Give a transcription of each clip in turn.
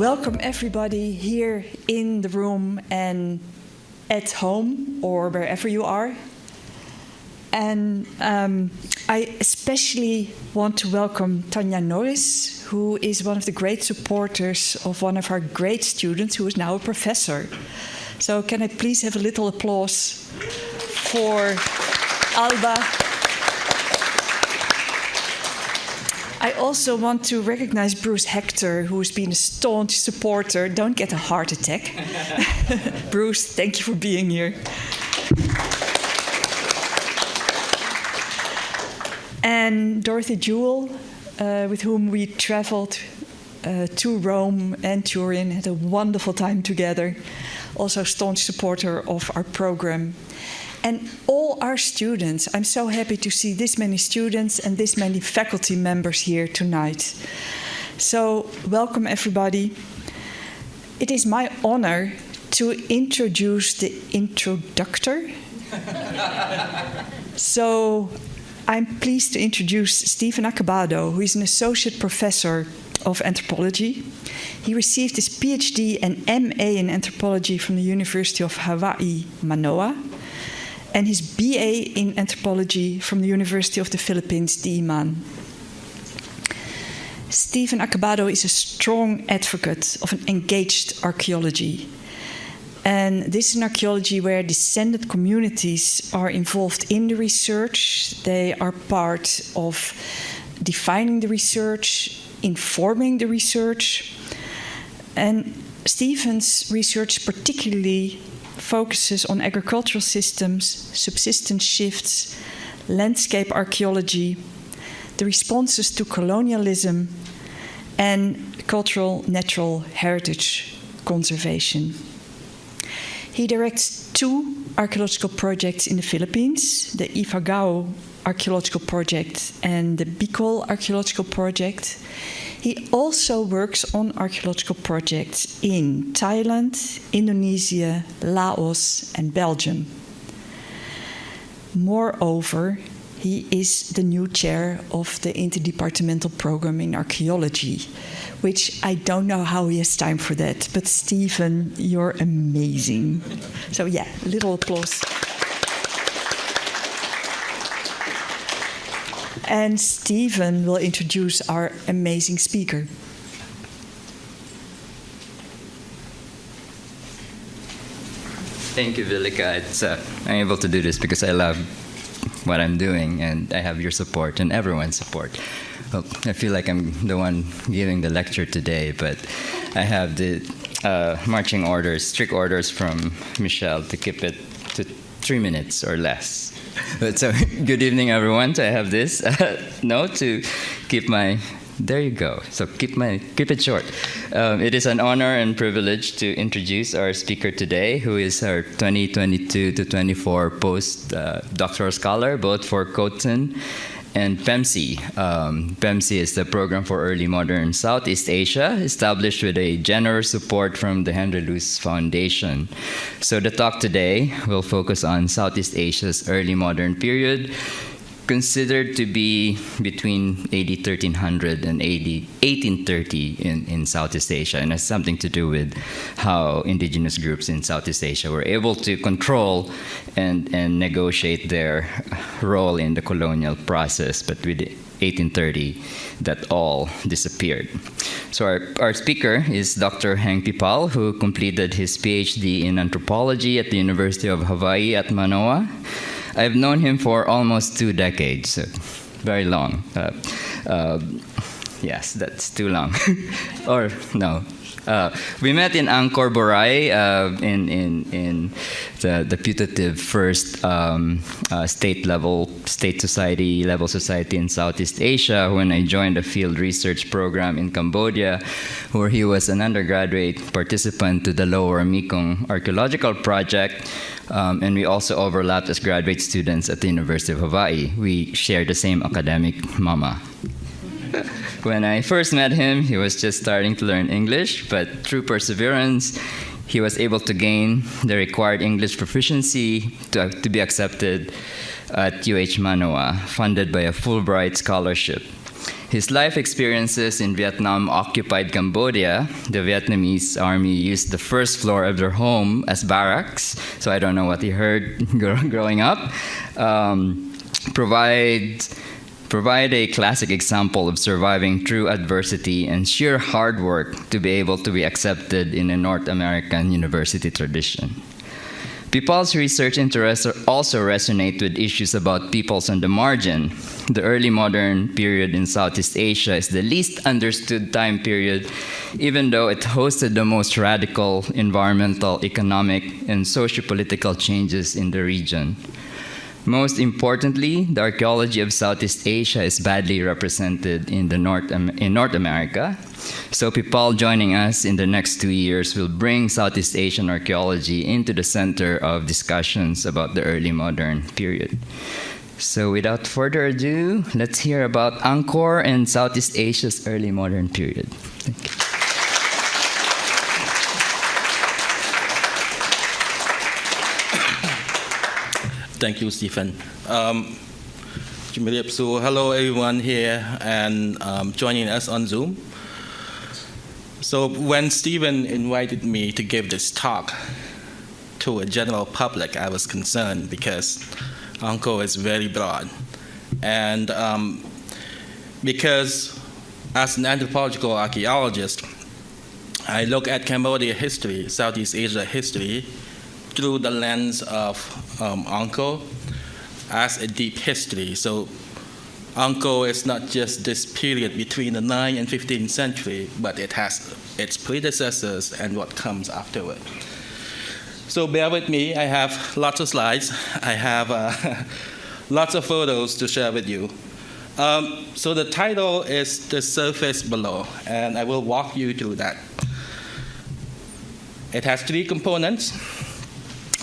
welcome everybody here in the room and at home or wherever you are. And I especially want to welcome Tanja Norris, who is one of the great supporters of one of our great students who is now a professor. So can I please have a little applause for Alba? I also want to recognize Bruce Hector, who has been a staunch supporter. Don't get a heart attack. Bruce, thank you for being here. And Dorothy Jewell, with whom we traveled to Rome and Turin, had a wonderful time together. Also staunch supporter of our program. And all our students, I'm so happy to see this many students and this many faculty members here tonight. So welcome everybody. It is my honor to introduce the introductor. So I'm pleased to introduce Stephen Acabado, who is an associate professor of anthropology. He received his PhD and MA in anthropology from the University of Hawaii, Manoa, and his BA in anthropology from the University of the Philippines, Diliman. Stephen Acabado is a strong advocate of an engaged archaeology. And this is an archaeology where descended communities are involved in the research. They are part of defining the research, informing the research. And Stephen's research particularly focuses on agricultural systems, subsistence shifts, landscape archaeology, the responses to colonialism, and cultural natural heritage conservation. He directs 2 archaeological projects in the Philippines, the Ifugao Archaeological Project and the Bicol Archaeological Project. He also works on archaeological projects in Thailand, Indonesia, Laos, and Belgium. Moreover, he is the new chair of the Interdepartmental Program in Archaeology, which I don't know how he has time for that. But Stephen, you're amazing. So yeah, a little applause. And Stephen will introduce our amazing speaker. Thank you, Vilika. I'm able to do this because I love what I'm doing, and I have your support and everyone's support. Well, I feel like I'm the one giving the lecture today, but I have the marching orders, strict orders from Michelle to keep it to 3 minutes or less. But so, good evening, everyone. So I have this note to keep my. There you go. So keep it short. It is an honor and privilege to introduce our speaker today, who is our 2022 to 24 postdoctoral scholar, both for Cotsen and PEMSEA. PEMSEA is the Program for Early Modern Southeast Asia, established with a generous support from the Henry Luce Foundation. So the talk today will focus on Southeast Asia's early modern period, considered to be between AD 1300 and AD 1830 in Southeast Asia, and has something to do with how indigenous groups in Southeast Asia were able to control and negotiate their role in the colonial process. But with 1830, that all disappeared. So our speaker is Dr. Heng, who completed his PhD in anthropology at the University of Hawaii at Manoa. I've known him for almost 2 decades, so very long. Yes, that's too long. Or no. We met in Angkor, Borai, in the putative first state society level society in Southeast Asia, when I joined a field research program in Cambodia, where he was an undergraduate participant to the Lower Mekong Archaeological Project. And we also overlapped as graduate students at the University of Hawaii. We shared the same academic mama. When I first met him, he was just starting to learn English, but through perseverance, he was able to gain the required English proficiency to be accepted at UH Manoa, funded by a Fulbright scholarship. His life experiences in Vietnam-occupied Cambodia, the Vietnamese army used the first floor of their home as barracks, so I don't know what he heard growing up, provide a classic example of surviving through adversity and sheer hard work to be able to be accepted in a North American university tradition. Pipal's research interests also resonate with issues about peoples on the margin. The early modern period in Southeast Asia is the least understood time period, even though it hosted the most radical environmental, economic, and socio-political changes in the region. Most importantly, the archaeology of Southeast Asia is badly represented in North America. So Pipal joining us in the next 2 years will bring Southeast Asian archaeology into the center of discussions about the early modern period. So without further ado, let's hear about Angkor and Southeast Asia's early modern period. Thank you. Thank you, Stephen. Hello, everyone here and joining us on Zoom. So when Stephen invited me to give this talk to a general public, I was concerned because Angkor is very broad. And because as an anthropological archaeologist, I look at Cambodia history, Southeast Asia history, through the lens of Angkor as a deep history. So Angkor is not just this period between the 9th and 15th century, but it has its predecessors and what comes afterward. So bear with me, I have lots of slides. I have lots of photos to share with you. So the title is The Surface Below, and I will walk you through that. It has 3 components.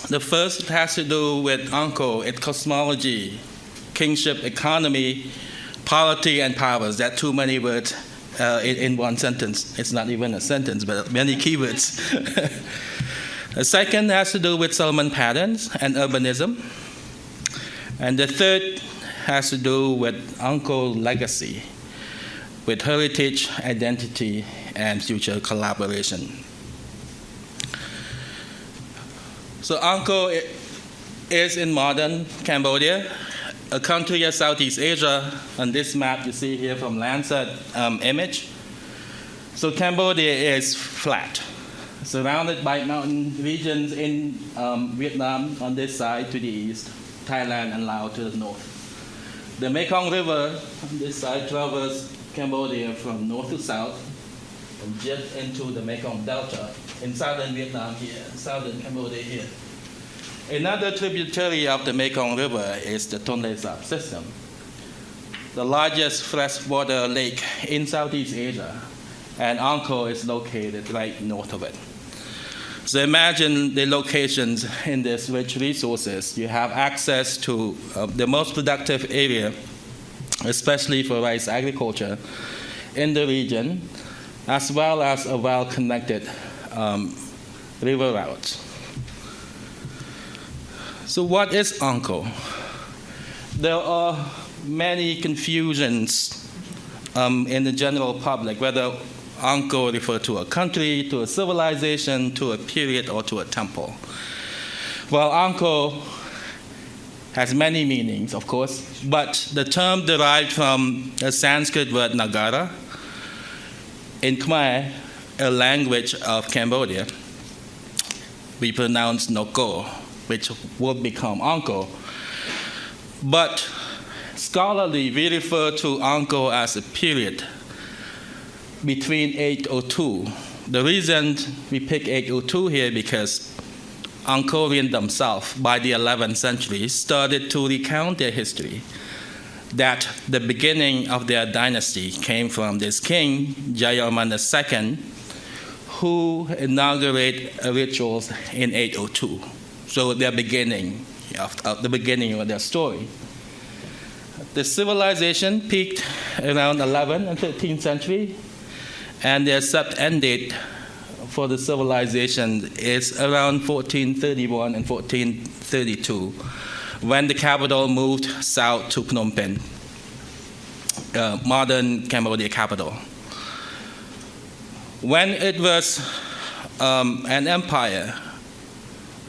The first has to do with Angkor, its cosmology, kingship, economy, polity, and powers. That's too many words in one sentence. It's not even a sentence, but many keywords. The second has to do with settlement patterns and urbanism. And the third has to do with Angkor legacy, with heritage, identity, and future collaboration. So Angkor is in modern Cambodia, a country of Southeast Asia. On this map you see here from Landsat image. So Cambodia is flat, surrounded by mountain regions in Vietnam on this side to the east, Thailand and Laos to the north. The Mekong River on this side traverses Cambodia from north to south and jet into the Mekong Delta in southern Vietnam here, southern Cambodia here. Another tributary of the Mekong River is the Tonle Sap system, the largest freshwater lake in Southeast Asia, and Angkor is located right north of it. So imagine the locations in these rich resources. You have access to the most productive area, especially for rice agriculture, in the region, as well as a well-connected river route. So what is Angkor? There are many confusions in the general public, whether Angkor refers to a country, to a civilization, to a period, or to a temple. Well, Angkor has many meanings, of course, but the term derived from a Sanskrit word Nagara. In Khmer, a language of Cambodia, we pronounce Noko, which would become Angkor. But scholarly, we refer to Angkor as a period between 802. The reason we pick 802 here because Angkorian themselves, by the 11th century, started to recount their history, that the beginning of their dynasty came from this king, Jayavarman II, who inaugurated rituals in 802. So their beginning, the beginning of their story. The civilization peaked around 11th and 13th century, and their end date for the civilization is around 1431 and 1432, when the capital moved south to Phnom Penh. modern Cambodia capital. When it was an empire,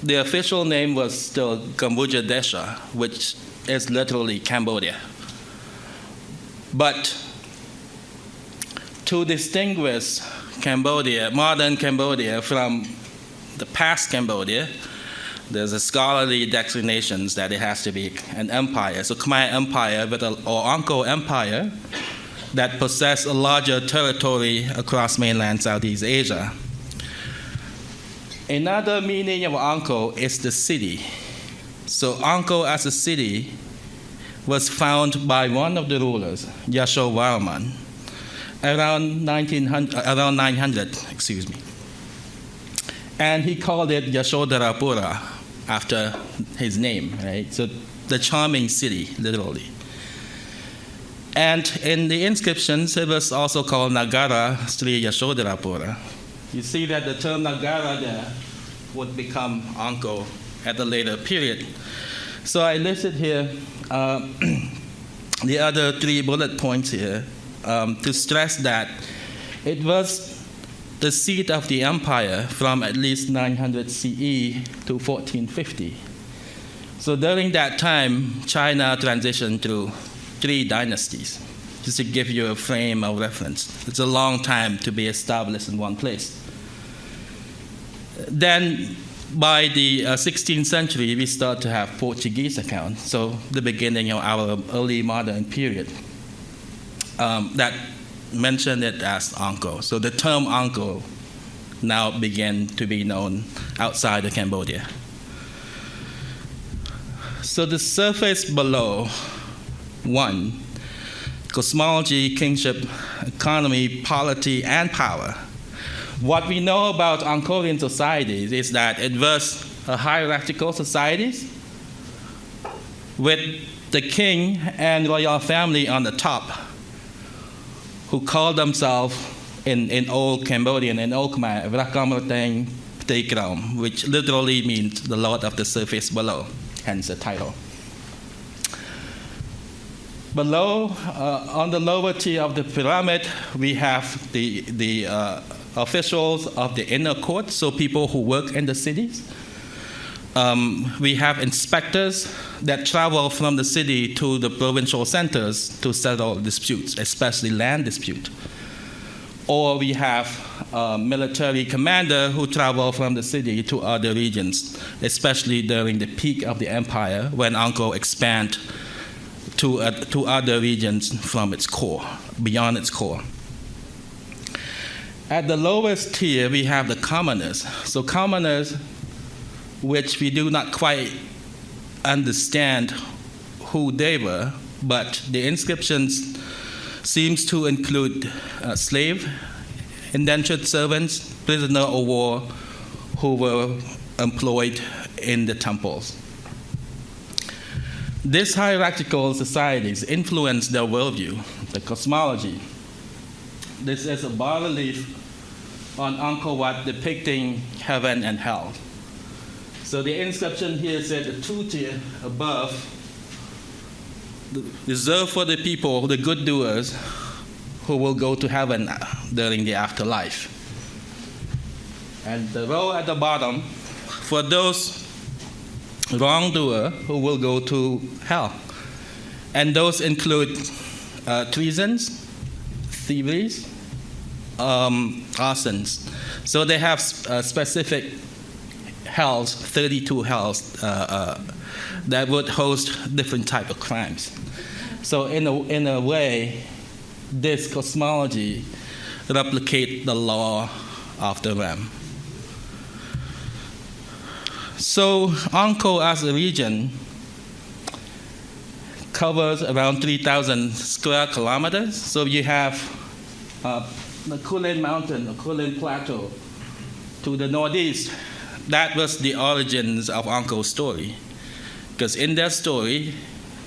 the official name was still Kamboja Desha, which is literally Cambodia. But to distinguish Cambodia, modern Cambodia, from the past Cambodia, there's a scholarly designations that it has to be an empire. So Khmer Empire or Angkor Empire that possessed a larger territory across mainland Southeast Asia. Another meaning of Angkor is the city. So Angkor as a city was found by one of the rulers, Yashovarman, around 900, and he called it Yashodarapura after his name, right? So the charming city, literally. And in the inscriptions, it was also called Nagara Sri Yashodarapura. You see that the term Nagara there would become Angkor at a later period. So I listed here the other 3 bullet points here to stress that it was the seat of the empire from at least 900 CE to 1450. So during that time, China transitioned through 3 dynasties, just to give you a frame of reference. It's a long time to be established in one place. Then by the 16th century, we start to have Portuguese account, so the beginning of our early modern period. That mentioned it as Angkor. So the term Angkor now began to be known outside of Cambodia. So the surface below, 1, cosmology, kingship, economy, polity, and power. What we know about Angkorian societies is that it was a hierarchical society with the king and royal family on the top, who called themselves in old Cambodian, in old Khmer, Vrakamrateng Ptekram, which literally means the lord of the surface below, hence the title. Below, on the lower tier of the pyramid, we have the officials of the inner court, so people who work in the cities. We have inspectors that travel from the city to the provincial centers to settle disputes, especially land dispute. Or we have a military commander who travel from the city to other regions, especially during the peak of the empire when Angkor expanded to other regions from its core, beyond its core. At the lowest tier, we have the commoners. So commoners, which we do not quite understand who they were, but the inscriptions seems to include slave, indentured servants, prisoner of war who were employed in the temples. These hierarchical societies influenced their worldview, the cosmology. This is a bas-relief on Angkor Wat depicting heaven and hell. So the inscription here said the 2-tier above, reserved for the people, the good doers, who will go to heaven during the afterlife. And the row at the bottom, for those wrongdoer who will go to hell. And those include treasons, thieveries, arsons. So they have specific hells, 32 hells, that would host different type of crimes. So in a way, this cosmology replicate the law of the realm. So Angkor as a region covers around 3,000 square kilometers. So you have the Kulin Mountain, the Kulin Plateau to the northeast. That was the origins of Angkor's story. Because in their story,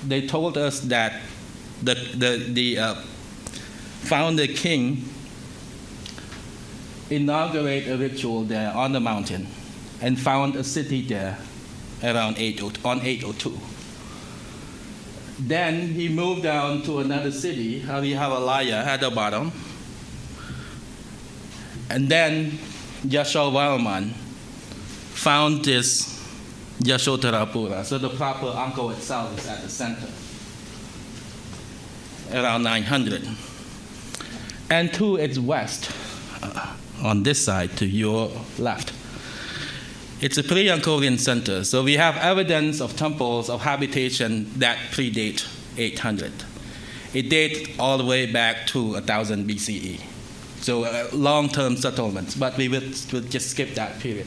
they told us that the founder king inaugurated a ritual there on the mountain and found a city there around 802. Then he moved down to another city, Hariharalaya at the bottom. And then Yashovarman found this Yashotarapura. So the proper Angkor itself is at the center, around 900. And to its west, on this side, to your left, it's a pre-Angkorian center. So we have evidence of temples of habitation that predate 800. It dates all the way back to 1000 BCE. So long-term settlements, but we'll just skip that period.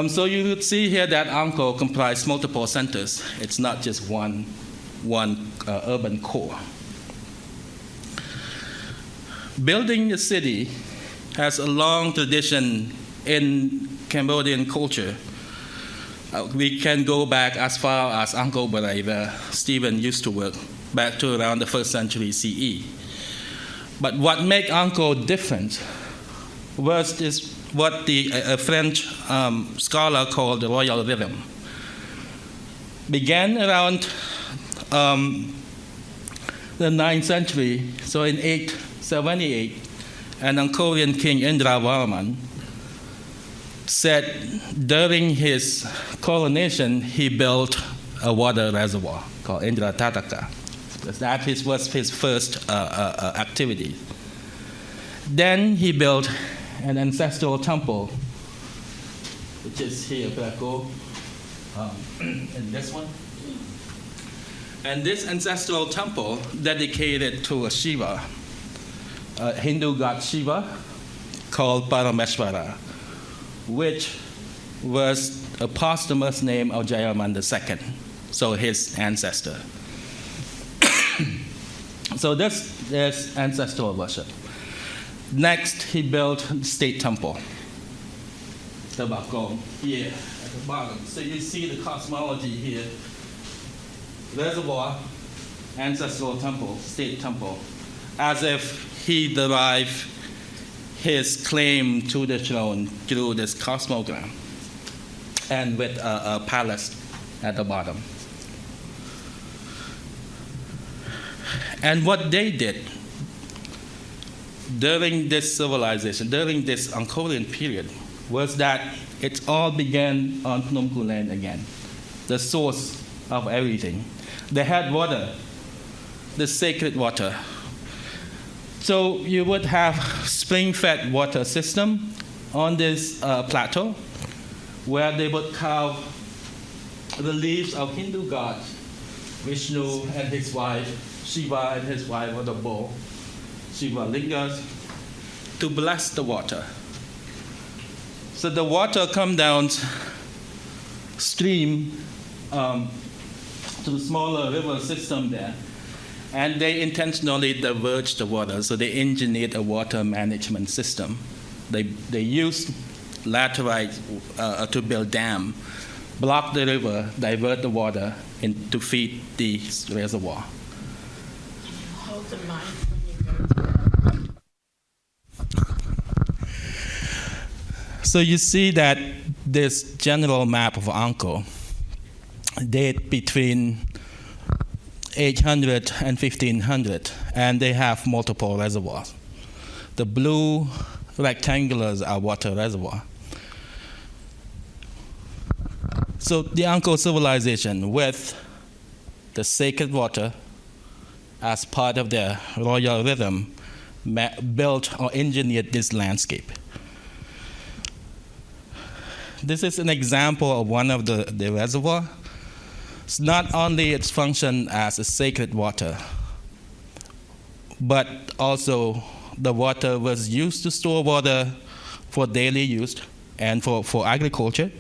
So you would see here that Angkor comprised multiple centers. It's not just one urban core. Building a city has a long tradition in Cambodian culture. We can go back as far as Angkor Barai, where Stephen used to work, back to around the 1st century CE. But what makes Angkor different is what a French scholar called the royal rhythm. Began around the 9th century, so in 878, an Angkorian king, Indravarman, said during his coronation he built a water reservoir called Indra Tataka. That was his first activity. Then he built an ancestral temple, which is here, Prako, and this one. And this ancestral temple dedicated to a Shiva, a Hindu god Shiva, called Parameshvara, which was a posthumous name of Jayaman II, so his ancestor. So this is ancestral worship. Next, he built the state temple, the Bakong, here at the bottom. So you see the cosmology here. Reservoir, ancestral temple, state temple, as if he derived his claim to the throne through this cosmogram, and with a palace at the bottom. And what they did during this civilization, during this Angkorian period, was that it all began on Phnom Kulen again, the source of everything. They had water, the sacred water. So you would have spring-fed water system on this plateau, where they would carve reliefs of Hindu gods, Vishnu and his wife, Shiva and his wife on the bowl, Shiva lingas, to bless the water. So the water come down stream to the smaller river system there, and they intentionally diverged the water, so they engineered a water management system. They used laterite to build dam, block the river, divert the water to feed the reservoir. Hold the mic when you go. So you see that this general map of Angkor date between 800 and 1500, and they have multiple reservoirs. The blue rectangulars are water reservoir. So the Angkor civilization, with the sacred water as part of their royal rhythm, built or engineered this landscape. This is an example of one of the reservoir. It's not only its function as a sacred water, but also the water was used to store water for daily use and for agriculture.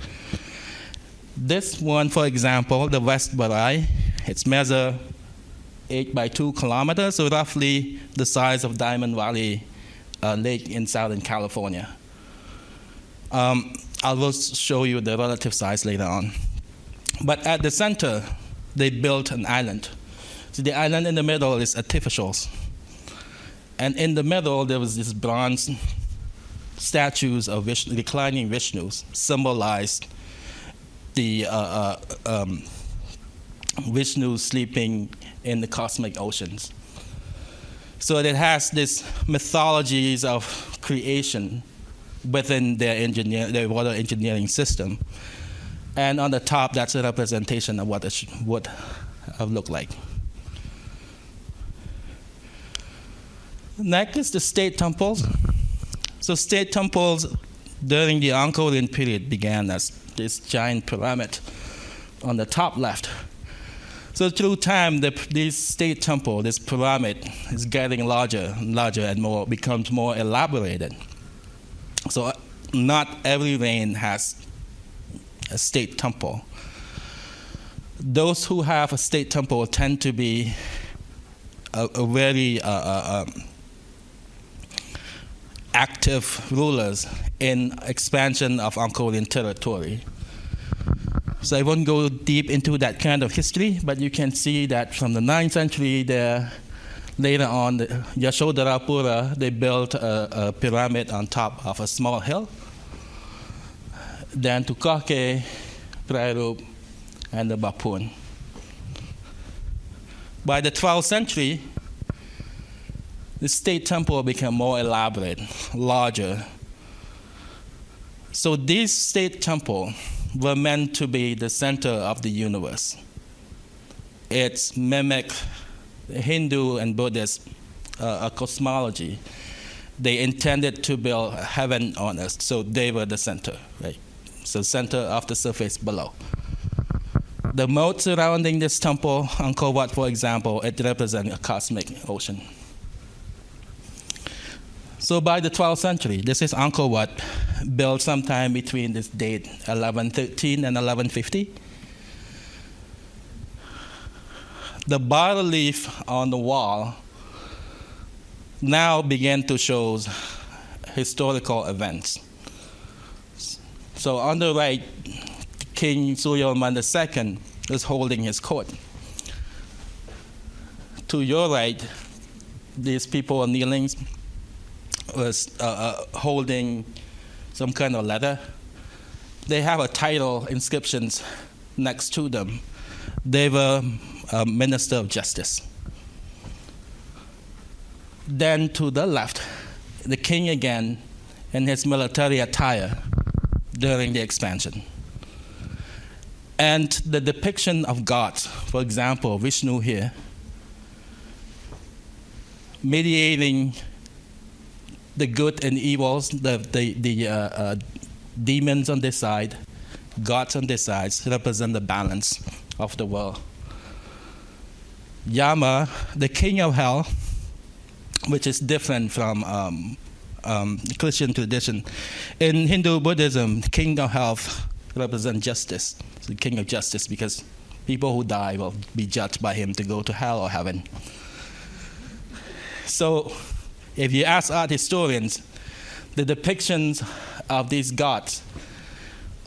This one, for example, the West Barai, it's measured 8 by 2 kilometers, so roughly the size of Diamond Valley Lake in Southern California. I will show you the relative size later on. But at the center, they built an island. So the island in the middle is artificial. And in the middle, there was this bronze statues of reclining Vishnus, symbolized the Vishnu sleeping in the cosmic oceans. So it has this mythologies of creation within their water engineering system. And on the top, that's a representation of what it would have looked like. Next is the state temples. So state temples during the Angkorian period began as this giant pyramid on the top left. So through time, this state temple, this pyramid, is getting larger and larger and becomes more elaborated. So not every reign has a state temple. Those who have a state temple tend to be a very active rulers in expansion of Angkorian territory. So I won't go deep into that kind of history, but you can see that from the 9th century there, later on, Yashodarapura, they built a pyramid on top of a small hill. Then to Kake, Prairup, and the Bapun. By the 12th century, the state temple became more elaborate, larger. So these state temples were meant to be the center of the universe. It's mimic Hindu and Buddhist cosmology. They intended to build heaven on earth, so they were the center, right? So center of the surface below. The moat surrounding this temple, Angkor Wat, for example, it represents a cosmic ocean. So by the 12th century, this is Angkor Wat, built sometime between this date 1113 and 1150. The bas-relief on the wall now began to show historical events. So on the right, King Suryavarman II is holding his court. To your right, these people are kneeling, was holding some kind of letter. They have a title, inscriptions next to them. They were a minister of justice. Then to the left, the king again in his military attire during the expansion. And the depiction of gods, for example, Vishnu here, mediating the good and evils, the demons on this side, gods on this side, represent the balance of the world. Yama, the king of hell, which is different from Christian tradition. In Hindu Buddhism, king of hell represents justice. It's the king of justice because people who die will be judged by him to go to hell or heaven. So if you ask art historians, the depictions of these gods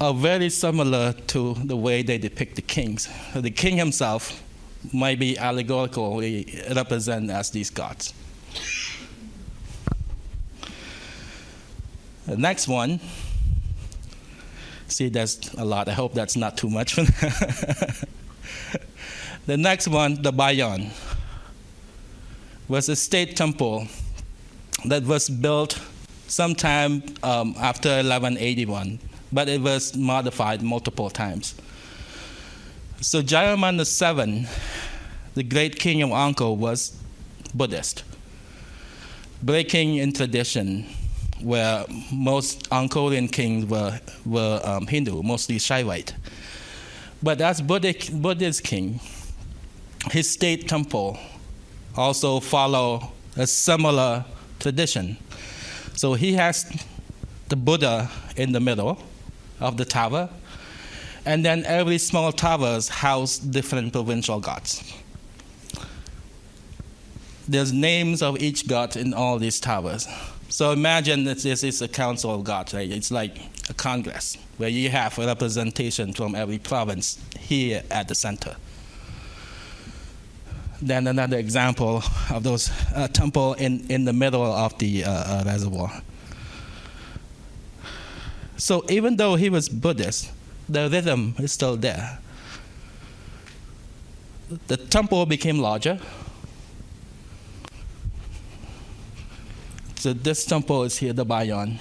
are very similar to the way they depict the kings. So the king himself might be allegorically represented as these gods. The next one, see there's a lot, I hope that's not too much. The next one, the Bayon, was a state temple that was built sometime after 1181, but it was modified multiple times. So Jayavarman VII, the great king of Angkor, was Buddhist, breaking in tradition where most Angkorian kings were Hindu, mostly Shaivite. But as Buddhist king, his state temple also follow a similar tradition. So he has the Buddha in the middle of the tower, and then every small towers house different provincial gods. There's names of each god in all these towers. So imagine that this is a council of gods, right? It's like a congress where you have a representation from every province here at the center. Then another example of those temple in the middle of the reservoir. So even though he was Buddhist, the rhythm is still there. the temple became larger. So this temple is here, the Bayon.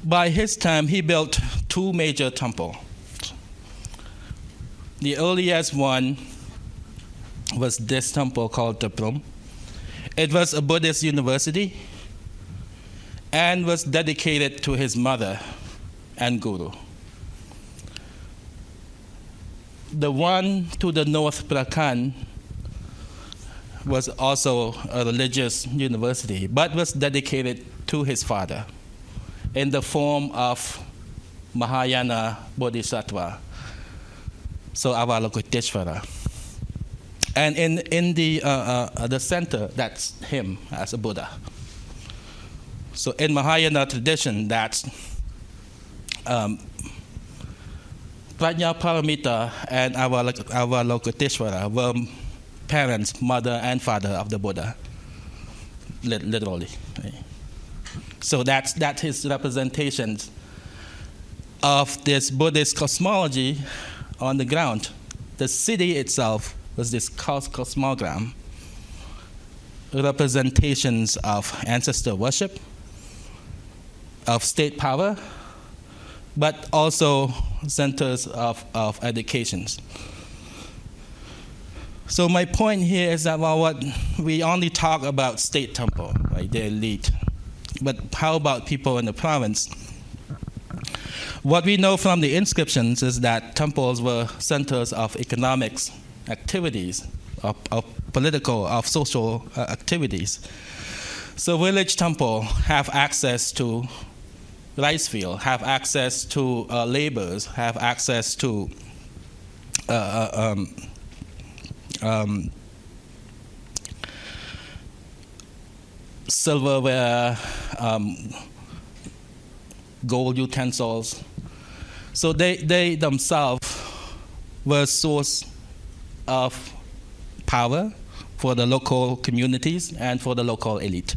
By his time, he built 2 major temples. The earliest one was this temple called Taprum. It was a Buddhist university and was dedicated to his mother and guru. The one to the north, Prakan, was also a religious university, but was dedicated to his father in the form of Mahayana Bodhisattva, so Avalokiteshvara. And in the center, that's him as a Buddha. So in Mahayana tradition, that's Prajnaparamita and Avalokiteshvara were parents, mother and father of the Buddha, literally. So that's his representation of this Buddhist cosmology on the ground. The city itself was this cosmogram, representations of ancestor worship, of state power, but also centers of educations. So my point here is that what we only talk about state temple, right, the elite, but how about people in the province? What we know from the inscriptions is that temples were centers of economics activities, of political, of social activities. So village temple have access to rice field, have access to laborers, have access to silverware, gold utensils. So they themselves were a source of power for the local communities and for the local elite.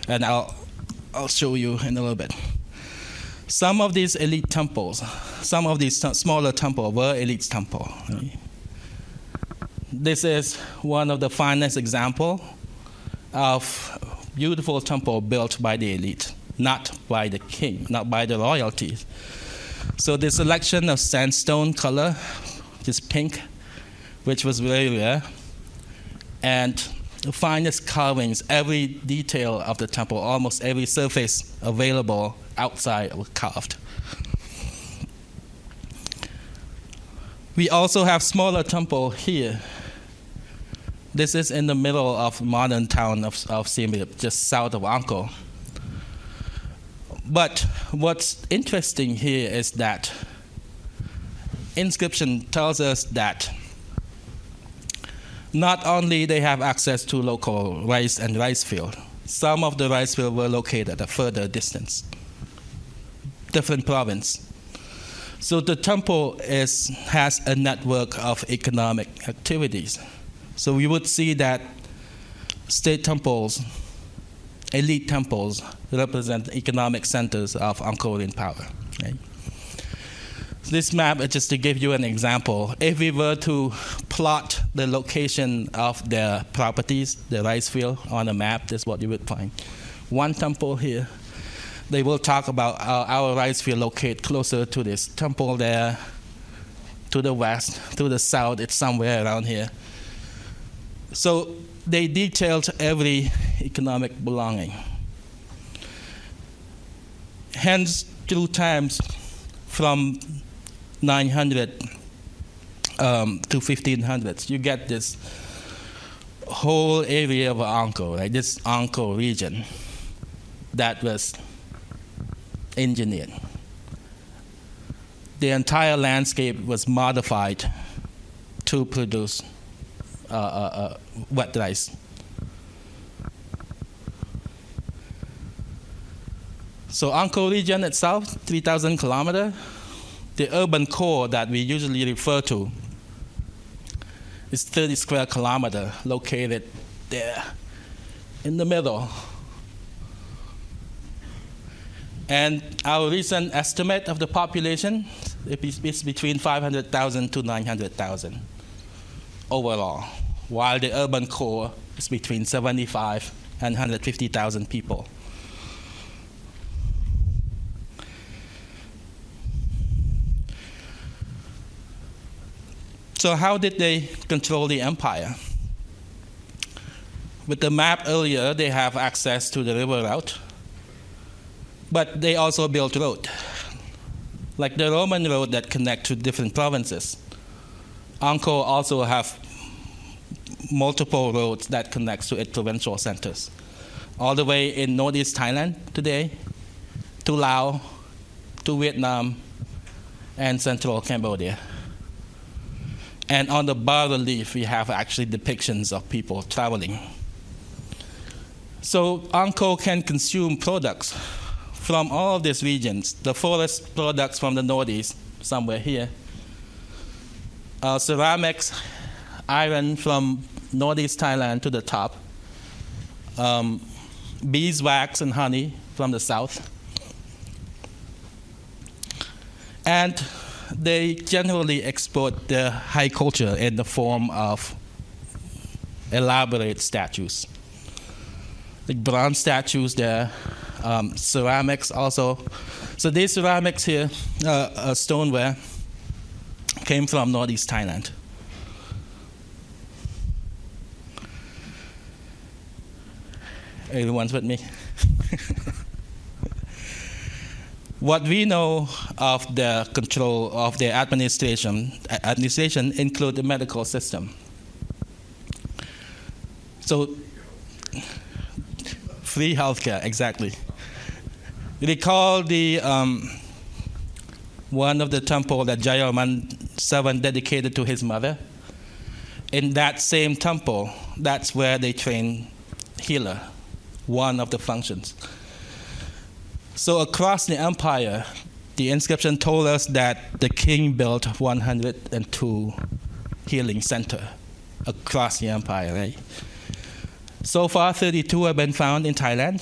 And I'll show you in a little bit. Some of these elite temples, some of these smaller temples were elite temples. This is one of the finest examples of beautiful temple built by the elite, not by the king, not by the royalty. So the selection of sandstone color, this pink, which was very rare, and the finest carvings, every detail of the temple, almost every surface available outside was carved. We also have smaller temple here. This is in the middle of modern town of Siem Reap, just south of Angkor. But what's interesting here is that inscription tells us that not only they have access to local rice and rice field, some of the rice field were located at a further distance, different province. So the temple has a network of economic activities. So we would see that state temples, elite temples, represent economic centers of Angkorian power. Right? This map is just to give you an example. If we were to plot the location of their properties, the rice field, on a map, this is what you would find. One temple here. They will talk about our rice field located closer to this temple there, to the west, to the south, it's somewhere around here. So they detailed every economic belonging. Hence, through times from 900 to 1500s, you get this whole area of Angkor, right? This Angkor region that was engineered. The entire landscape was modified to produce wet rice. So Angkor region itself, 3,000 kilometers. The urban core that we usually refer to is 30 square kilometers located there in the middle. And our recent estimate of the population is between 500,000 to 900,000 overall, while the urban core is between 75 and 150,000 people. So how did they control the empire? With the map earlier, they have access to the river route, but they also built road, like the Roman road that connect to different provinces. Angkor also have multiple roads that connects to its provincial centers, all the way in northeast Thailand today, to Laos, to Vietnam, and central Cambodia. And on the bas-relief, we have actually depictions of people traveling. So Angkor can consume products from all of these regions. The forest products from the northeast, somewhere here. Ceramics, iron from northeast Thailand to the top. Beeswax and honey from the south. And they generally export their high culture in the form of elaborate statues. Like bronze statues there, ceramics also. So these ceramics here, stoneware, came from northeast Thailand. Everyone's with me? What we know of the control of the administration include the medical system. So, free healthcare, exactly. Recall the one of the temple that Jayavarman VII dedicated to his mother. In that same temple, that's where they train healer, one of the functions. So across the empire, the inscription told us that the king built 102 healing centers across the empire, right? So far, 32 have been found in Thailand,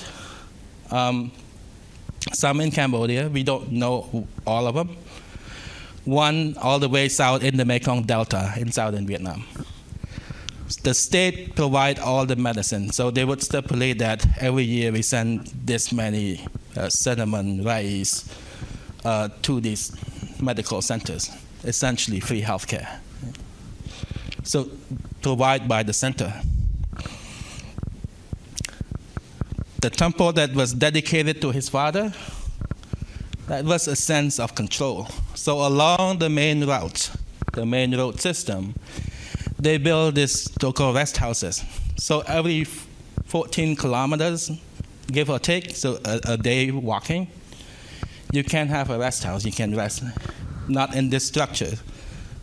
some in Cambodia. We don't know all of them. One all the way south in the Mekong Delta in southern Vietnam. The state provide all the medicine, so they would stipulate that every year we send this many cinnamon, rice to these medical centers, essentially free healthcare. So provided by the center. The temple that was dedicated to his father, that was a sense of control. So along the main route, the main road system, they build these so-called rest houses. So every 14 kilometers, give or take, so a day walking, you can have a rest house. You can rest, not in this structure,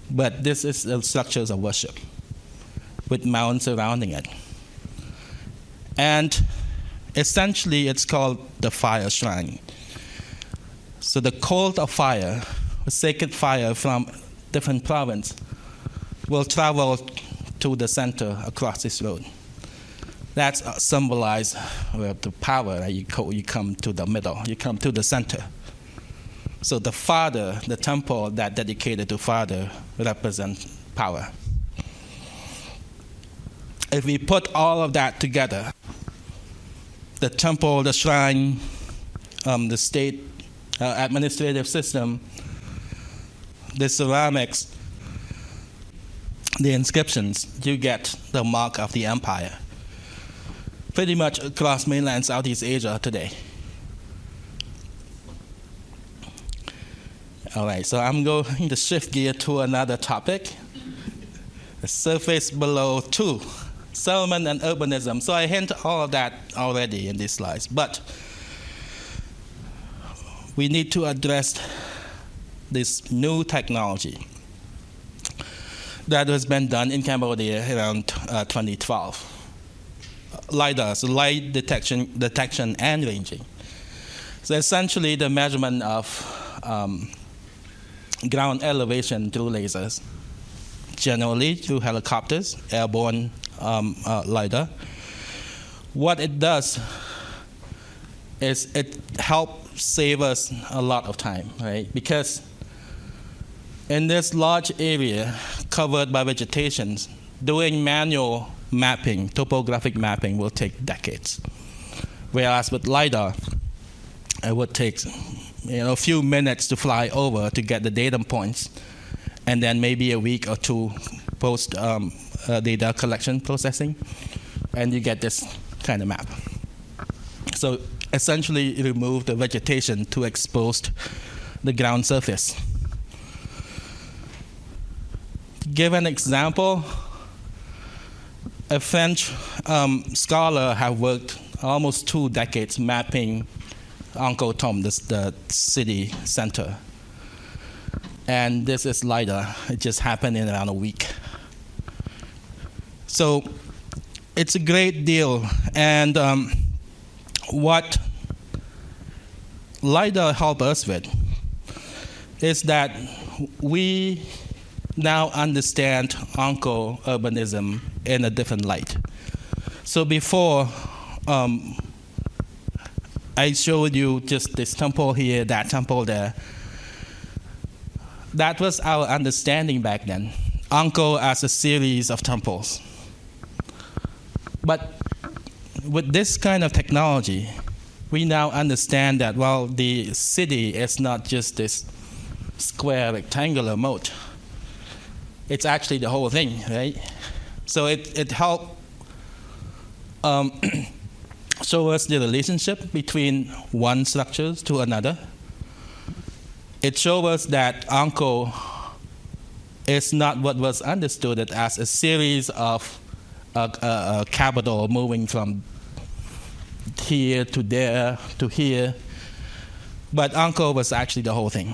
but this is the structures of worship with mounds surrounding it. And essentially, it's called the fire shrine. So the cult of fire, the sacred fire from different province, will travel to the center across this road. That's symbolized with the power. Right? You come to the middle, you come to the center. So the father, the temple that dedicated to father, represents power. If we put all of that together, the temple, the shrine, the state administrative system, the ceramics, the inscriptions, you get the mark of the empire. Pretty much across mainland Southeast Asia today. All right, so I'm going to shift gear to another topic. The surface below 2, settlement and urbanism. So I hint all of that already in these slides, but we need to address this new technology that has been done in Cambodia around 2012. LIDAR, so light detection and ranging. So essentially the measurement of ground elevation through lasers, generally through helicopters, airborne LIDAR. What it does, is it helped save us a lot of time, right? Because in this large area covered by vegetation, doing manual mapping, topographic mapping, will take decades. Whereas with LIDAR, it would take a few minutes to fly over to get the data points, and then maybe a week or two post data collection processing, and you get this kind of map. So essentially remove the vegetation to expose the ground surface. To give an example, a French scholar have worked almost 2 decades mapping Angkor Thom, the city center. And this is LIDAR. It just happened in around a week. So it's a great deal. And what LIDAR helped us with is that we now understand Angkor urbanism in a different light. So before, I showed you just this temple here, that temple there. That was our understanding back then. Angkor as a series of temples. But with this kind of technology, we now understand that, well, the city is not just this square rectangular moat. It's actually the whole thing, right? So it helped show us the relationship between one structure to another. It showed us that Angkor is not what was understood as a series of a capital moving from here to there to here, but Angkor was actually the whole thing.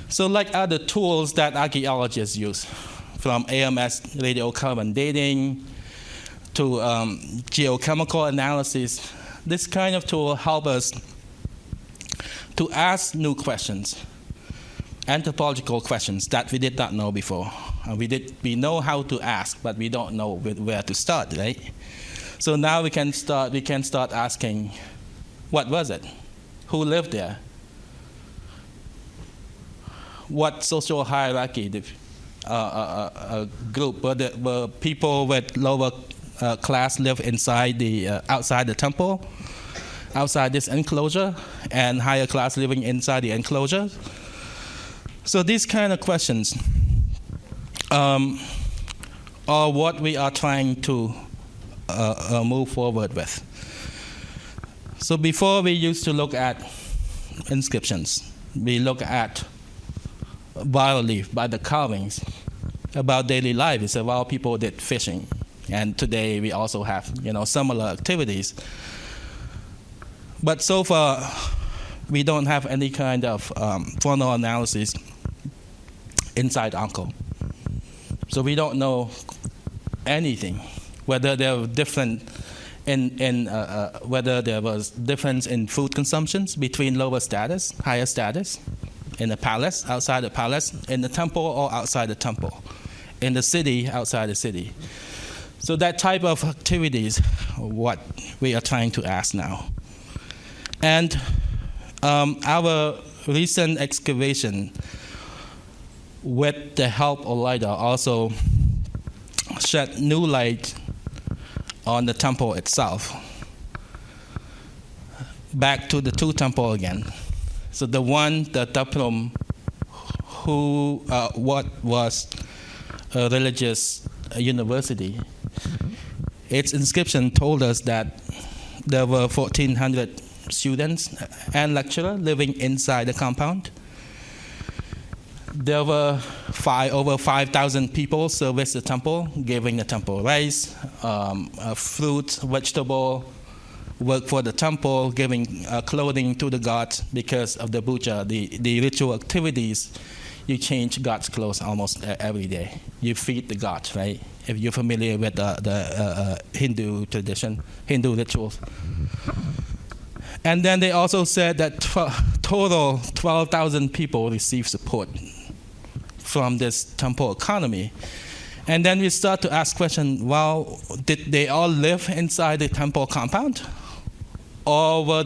So like other tools that archaeologists use, from AMS radiocarbon dating to geochemical analysis, this kind of tool helps us to ask new questions, anthropological questions that we did not know before. We know how to ask, but we don't know where to start, right? So now we can start asking, what was it? Who lived there? What social hierarchy did group were people with lower class live inside outside the temple, outside this enclosure, and higher class living inside the enclosure? So these kind of questions are what we are trying to move forward with. So before, we used to look at inscriptions. We look at bas-relief, by the carvings, about daily life. We said, well, people did fishing, and today we also have similar activities. But so far, we don't have any kind of frontal analysis inside Angkor. So we don't know anything, whether there were whether there was difference in food consumptions between lower status, higher status, in the palace, outside the palace, in the temple or outside the temple, in the city, outside the city. So that type of activities, what we are trying to ask now. And our recent excavation, with the help of LIDAR, also shed new light on the temple itself. Back to the 2 temple again. So the one, the Taprom, what was a religious university, its inscription told us that there were 1,400 students and lecturers living inside the compound. There were over 5,000 people service the temple, giving the temple rice, fruit, vegetable, work for the temple, giving clothing to the gods because of the puja, the ritual activities. You change God's clothes almost every day. You feed the gods, right? If you're familiar with the Hindu tradition, Hindu rituals. And then they also said that total 12,000 people received support from this temple economy. And then we start to ask questions, well, did they all live inside the temple compound? Or were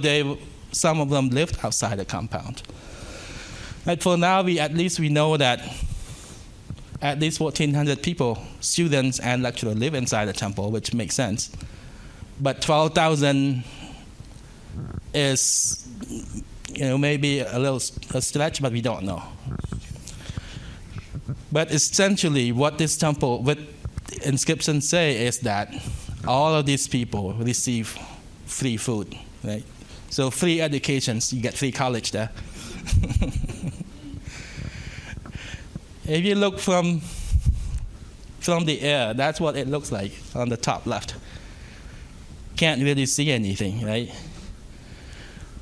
some of them lived outside the compound? But for now, we know that at least 1,400 people, students and lecturers, live inside the temple, which makes sense. But 12,000 is, maybe a stretch, but we don't know. But essentially, what this temple, what inscriptions say is that all of these people receive free food, right? So free educations, you get free college there. If you look from the air, that's what it looks like on the top left. Can't really see anything, right?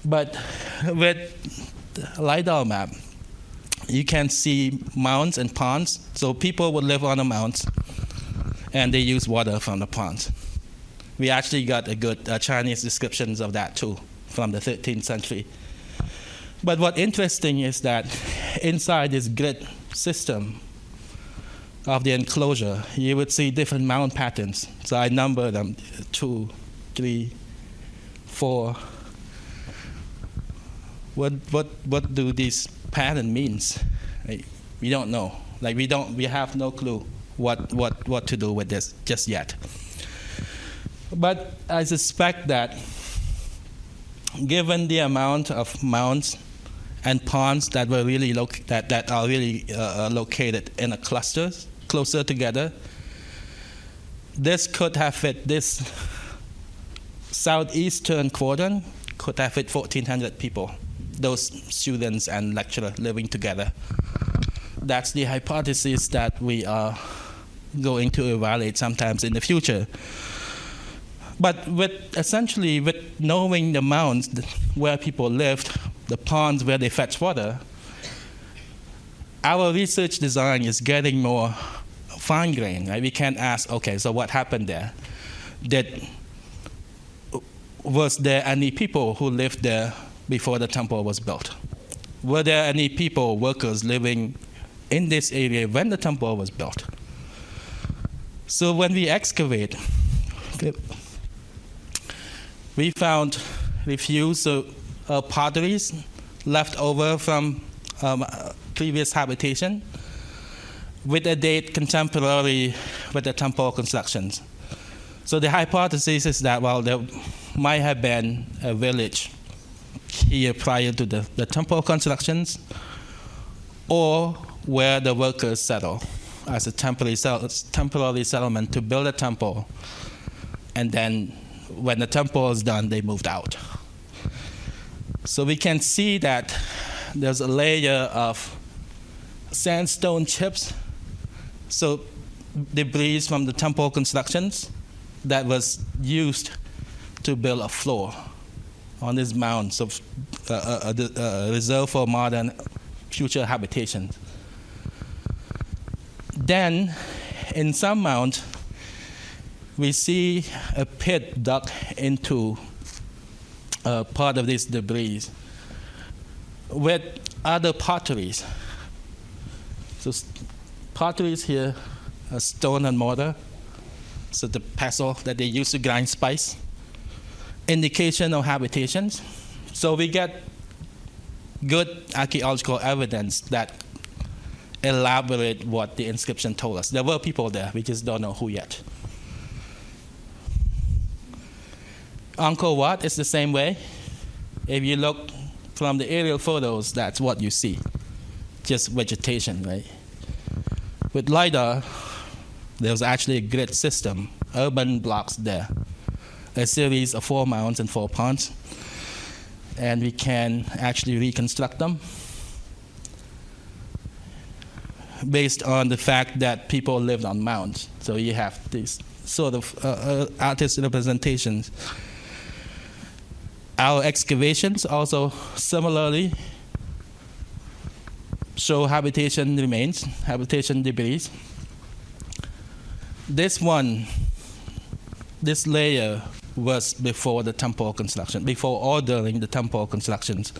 But with the LIDAR map, you can see mounds and ponds. So people would live on the mounds, and they use water from the ponds. We actually got a good Chinese descriptions of that too, from the 13th century. But what's interesting is that inside this grid system of the enclosure, you would see different mound patterns. So I number them, 2, 3, 4. What do these pattern means? Like, we don't know. Like we have no clue what to do with this just yet. But I suspect that given the amount of mounds and ponds that were really that are really located in a cluster closer together, this could have fit this southeastern quadrant could have fit 1,400 people, those students and lecturers living together. That's the hypothesis that we are going to evaluate sometimes in the future. But essentially with knowing the mounds where people lived, the ponds where they fetch water, our research design is getting more fine-grained. Right? We can ask, okay, so what happened there? Was there any people who lived there before the temple was built? Were there any people, workers, living in this area when the temple was built? So when we excavate, we found refuse potteries left over from previous habitation with a date contemporary with the temple constructions. So the hypothesis is that, well, there might have been a village here prior to the temple constructions, or where the workers settle as a temporary settlement to build a temple, and then when the temple is done, they moved out. So we can see that there's a layer of sandstone chips, so debris from the temple constructions that was used to build a floor on this mound, so a reserve for modern future habitation. Then, in some mounds, we see a pit dug into part of this debris with other potteries. So potteries here are stone and mortar, so the pestle that they use to grind spice, indication of habitations. So we get good archaeological evidence that elaborate what the inscription told us. There were people there, we just don't know who yet. Angkor Wat is the same way. If you look from the aerial photos, that's what you see, just vegetation, right? With LIDAR, there's actually a grid system, urban blocks there, a series of 4 mounds and 4 ponds, and we can actually reconstruct them based on the fact that people lived on mounds. So you have these sort of artist representations. Our excavations also similarly show habitation remains, habitation debris. This layer was before the temple construction, before or during the temple constructions.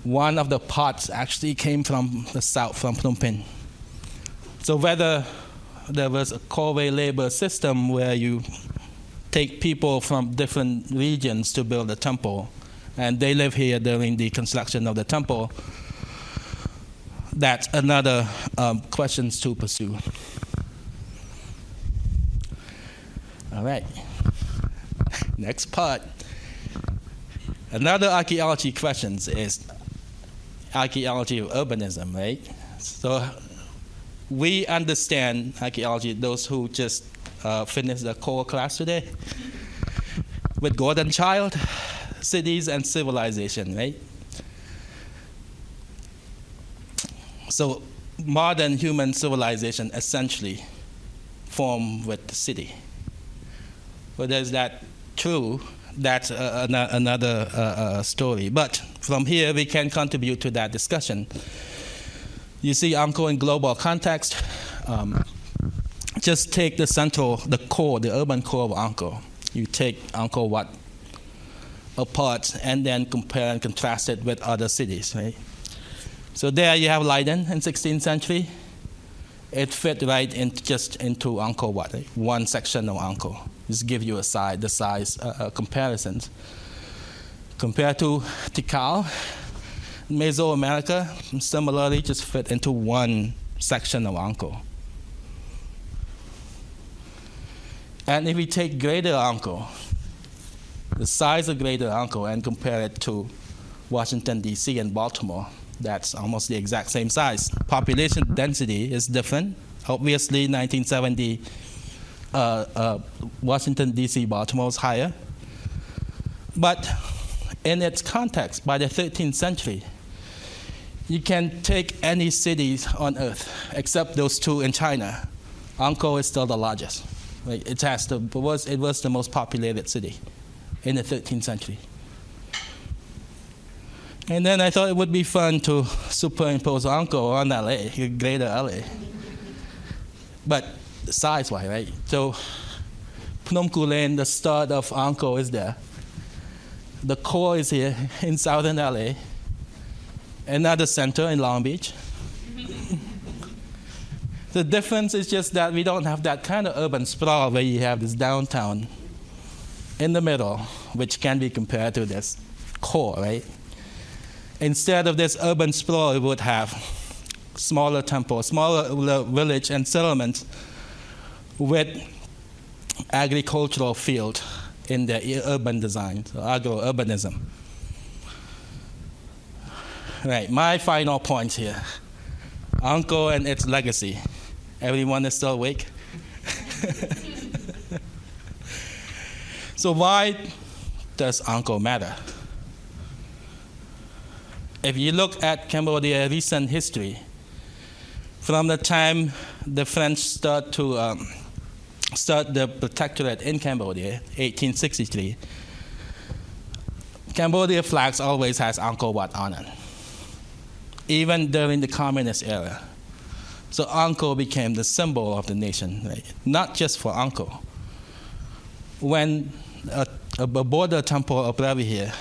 One of the pots actually came from the south, from Phnom Penh. So whether there was a corvée labor system where you take people from different regions to build a temple, and they live here during the construction of the temple. That's another questions to pursue. All right. Next part. Another archaeology questions is archaeology of urbanism, right? So we understand archaeology, those who just finished the core class today, with Golden Child, cities and civilization, right? So modern human civilization essentially form with the city. Whether is that true, that's another story. But from here, we can contribute to that discussion. You see Angkor in global context. Just take the core, the urban core of Angkor. You take Angkor Wat apart and then compare and contrast it with other cities, right? So there you have Leiden in 16th century. It fit right into Angkor Wat, right? One section of Angkor. Just give you the size comparisons. Compared to Tikal, Mesoamerica, similarly just fit into one section of Angkor. And if we take Greater Angkor, the size of Greater Angkor, and compare it to Washington, D.C. and Baltimore, that's almost the exact same size. Population density is different. Obviously, 1970, Washington, D.C., Baltimore was higher. But in its context, by the 13th century, you can take any cities on Earth, except those two in China. Angkor is still the largest. Right? It was the most populated city in the 13th century. And then I thought it would be fun to superimpose Angkor on LA, Greater LA. But size-wise, right? So Phnom Kulen, the start of Angkor, is there. The core is here in southern LA. Another center in Long Beach. The difference is just that we don't have that kind of urban sprawl where you have this downtown in the middle, which can be compared to this core, right? Instead of this urban sprawl, we would have smaller temples, smaller village and settlements with agricultural field in their urban design, so agro-urbanism. Right, my final point here. Angkor and its legacy. Everyone is still awake? So why does Angkor matter? If you look at Cambodia's recent history, from the time the French start the protectorate in Cambodia, 1863, Cambodia flags always has Angkor Wat on it, even during the communist era. So Angkor became the symbol of the nation, right? Not just for Angkor. When a border temple of Brevi here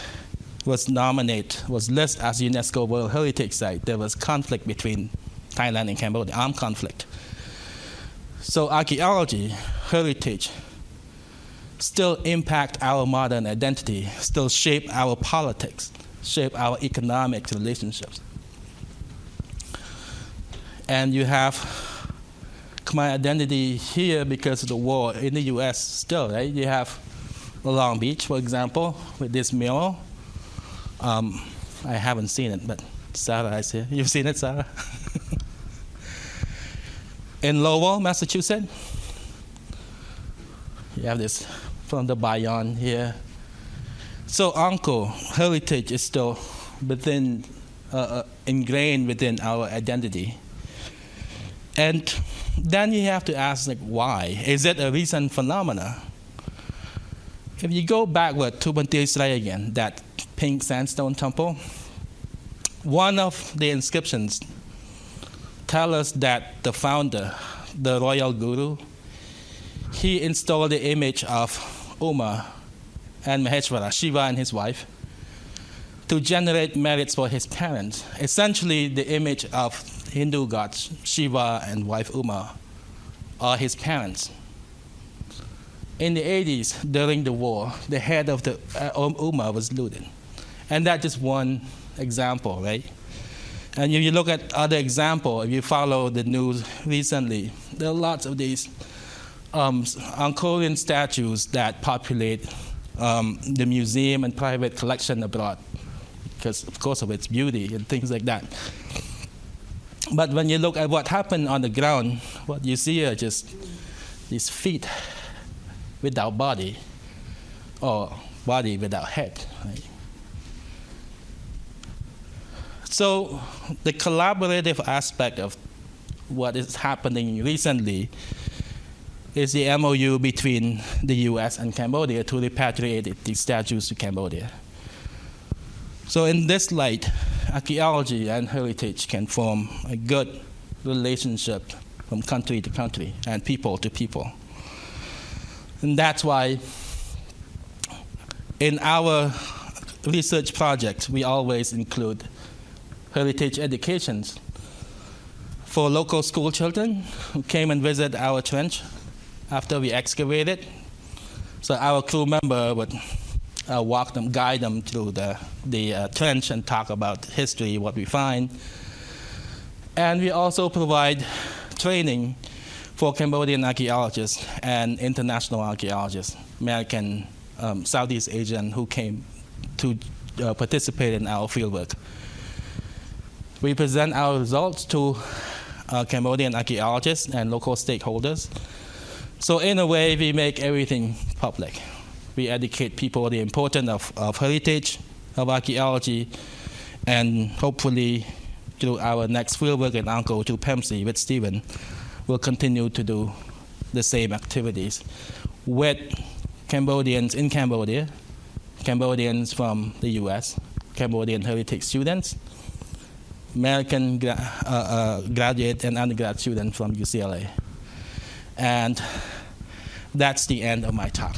was listed as UNESCO World Heritage Site, there was conflict between Thailand and Cambodia, armed conflict. So archaeology, heritage, still impact our modern identity, still shape our politics, shape our economic relationships. And you have Khmer identity here because of the war in the US still, right? You have Long Beach, for example, with this mural. I haven't seen it, but Sarah is here. You've seen it, Sarah? In Lowell, Massachusetts, you have this from the Bayon here. So Angkor heritage is still ingrained within our identity. And then you have to ask, why? Is it a recent phenomena? If you go backward to Srai again, that pink sandstone temple, one of the inscriptions tell us that the founder, the royal guru, he installed the image of Uma and Maheshwara, Shiva and his wife, to generate merits for his parents. Essentially, the image of Hindu gods, Shiva and wife Uma, are his parents. In the 80s, during the war, the head of the Umma was looted. And that's just one example, right? And if you look at other examples, if you follow the news recently, there are lots of these Angkorian statues that populate the museum and private collection abroad because of its beauty and things like that. But when you look at what happened on the ground, what you see are just these feet without body, or body without head. Right? So the collaborative aspect of what is happening recently is the MOU between the US and Cambodia to repatriate these statues to Cambodia. So in this light, archaeology and heritage can form a good relationship from country to country and people to people. And that's why in our research projects, we always include heritage educations for local school children who came and visit our trench after we excavated. So our crew member would walk them, guide them through the trench and talk about history, what we find. And we also provide training for Cambodian archaeologists and international archaeologists, American, Southeast Asian, who came to participate in our fieldwork. We present our results to Cambodian archaeologists and local stakeholders. So in a way, we make everything public. We educate people the importance of heritage, of archaeology, and hopefully through our next fieldwork in Angkor to PEMSEA with Stephen, we'll continue to do the same activities with Cambodians in Cambodia, Cambodians from the US, Cambodian heritage students, American graduate and undergrad students from UCLA. And that's the end of my talk.